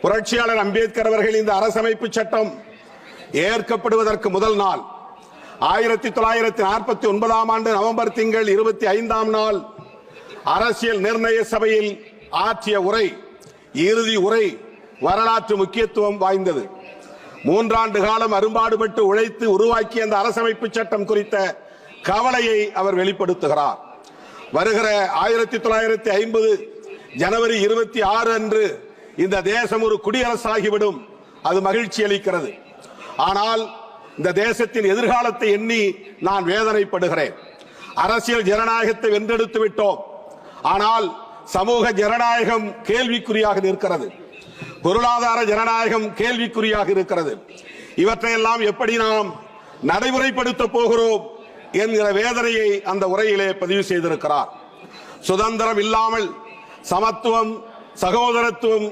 புரட்சியாளர் அம்பேத்கர் அவர்கள் இந்த அரசமைப்பு சட்டம் ஏற்கப்படுவதற்கு முதல் நாள் 1949 ஆண்டு நவம்பர் திங்கள் 25ஆம் நாள் அரசியல் நிர்ணய சபையில் ஆற்றிய உரை, இறுதி உரை வரலாற்று முக்கியத்துவம் வாய்ந்தது. 3 ஆண்டு காலம் அரும்பாடுபட்டு உழைத்து உருவாக்கிய அந்த அரசமைப்பு சட்டம் குறித்த கவலையை அவர் வெளிப்படுத்துகிறார். வருகிற 1950 ஜனவரி 26 அன்று இந்த தேசம் ஒரு குடியரசாகிவிடும். அது மகிழ்ச்சி அளிக்கிறது. ஆனால் இந்த தேசத்தின் எதிர்காலத்தை எண்ணி நான் வேதனைப்படுகிறேன். அரசியல் ஜனநாயகத்தை வென்றெடுத்து விட்டோம். ஆனால் சமூக ஜனநாயகம் கேள்விக்குறியாக இருக்கிறது. பொருளாதார ஜனநாயகம் கேள்விக்குறியாக இருக்கிறது. இவற்றையெல்லாம் எப்படி நாம் நடைமுறைப்படுத்த போகிறோம் என்கிற வேதனையை அந்த உரையிலே பதிவு செய்திருக்கிறார். சுதந்திரம் இல்லாமல் சமத்துவம், சகோதரத்துவம்